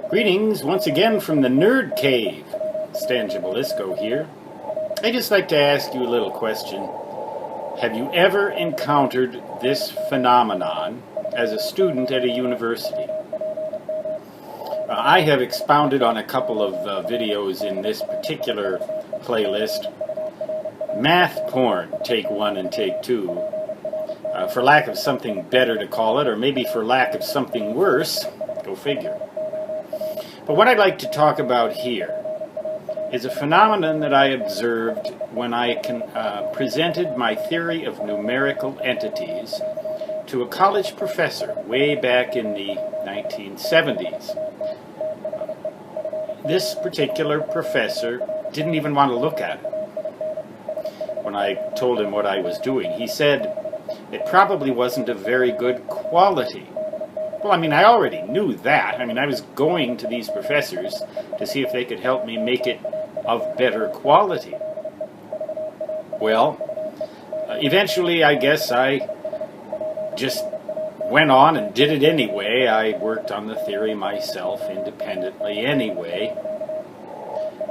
Greetings once again from the Nerd Cave. Stan Gibilisco here. I'd just like to ask you a little question. Have you ever encountered this phenomenon as a student at a university? I have expounded on a couple of videos in this particular playlist. Math porn, take 1 and take 2. For lack of something better to call it, or maybe for lack of something worse, go figure. But what I'd like to talk about here is a phenomenon that I observed when I presented my theory of numerical entities to a college professor way back in the 1970s. This particular professor didn't even want to look at it. When I told him what I was doing, he said it probably wasn't of very good quality. Well, I mean, I already knew that. I mean, I was going to these professors to see if they could help me make it of better quality. Well, eventually, I guess I just went on and did it anyway. I worked on the theory myself independently anyway.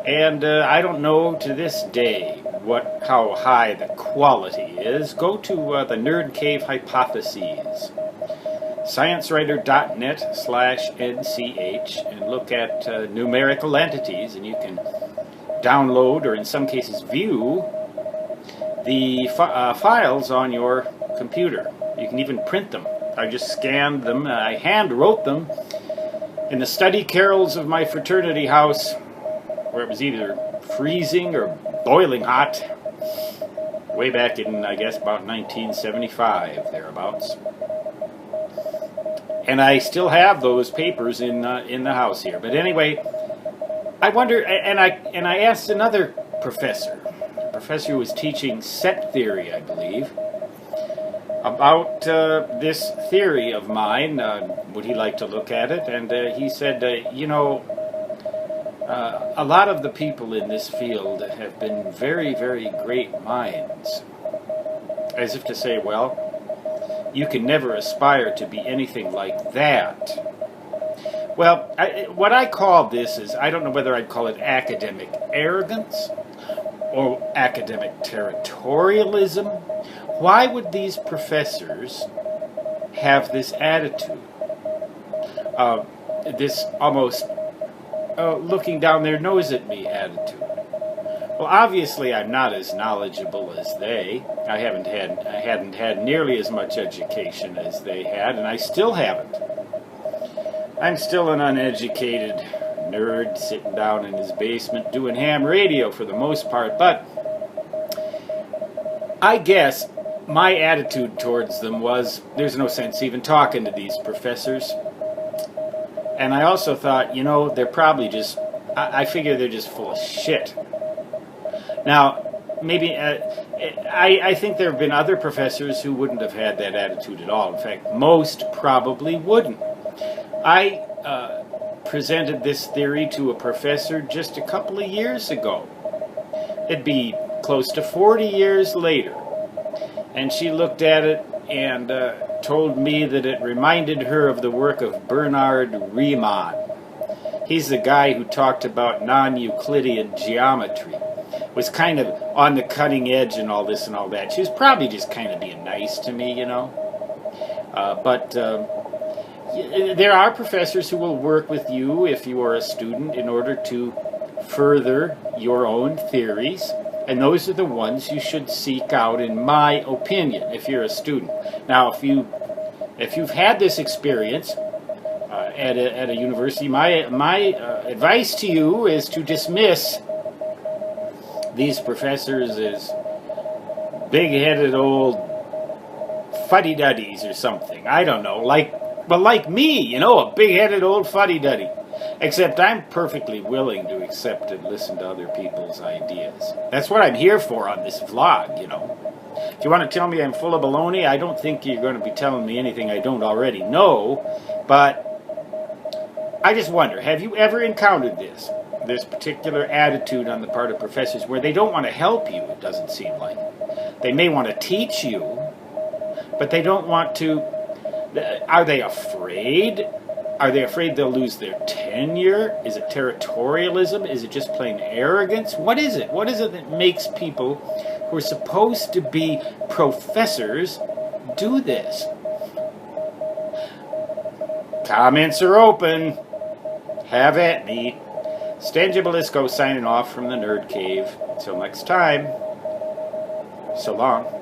And I don't know to this day how high the quality is. Go to the Nerd Cave Hypotheses. sciencewriter.net/NCH and look at numerical entities, and you can download, or in some cases view, the files on your computer. You can even print them. I just scanned them. I hand wrote them in the study carrels of my fraternity house, where it was either freezing or boiling hot, way back in, I guess, about 1975, thereabouts. And I still have those papers in the house here. But anyway, I wonder, and I asked another professor, a professor who was teaching set theory, I believe, about this theory of mine. Would he like to look at it? And he said, a lot of the people in this field have been very, very great minds. As if to say, well, you can never aspire to be anything like that. Well, what I call this is, I don't know whether I'd call it academic arrogance or academic territorialism. Why would these professors have this attitude? This almost looking down their nose at me attitude. Well, obviously I'm not as knowledgeable as they. I hadn't had nearly as much education as they had, and I still haven't. I'm still an uneducated nerd sitting down in his basement doing ham radio for the most part, but I guess my attitude towards them was, there's no sense even talking to these professors. And I also thought, they're probably just, I figure they're just full of shit. Now, maybe, I think there have been other professors who wouldn't have had that attitude at all. In fact, most probably wouldn't. I presented this theory to a professor just a couple of years ago. It'd be close to 40 years later. And she looked at it and told me that it reminded her of the work of Bernard Riemann. He's the guy who talked about non-Euclidean geometry. Was kind of on the cutting edge and all this and all that. She was probably just kind of being nice to me, But there are professors who will work with you if you are a student in order to further your own theories. And those are the ones you should seek out, in my opinion, if you're a student. Now, if you've had this experience at a university, my advice to you is to dismiss these professors as big-headed old fuddy-duddies or something. I don't know, like me, a big-headed old fuddy-duddy. Except I'm perfectly willing to accept and listen to other people's ideas. That's what I'm here for on this vlog, If you want to tell me I'm full of baloney, I don't think you're going to be telling me anything I don't already know. But I just wonder, have you ever encountered this particular attitude on the part of professors where they don't want to help you, it doesn't seem like. They may want to teach you, but they don't want to. Are they afraid Are they afraid they'll lose their tenure? Is it territorialism? Is it just plain arrogance? What is it? What is it that makes people who are supposed to be professors do this? Comments are open. Have at me. Stan Gibilisco signing off from the Nerd Cave. Until next time, so long.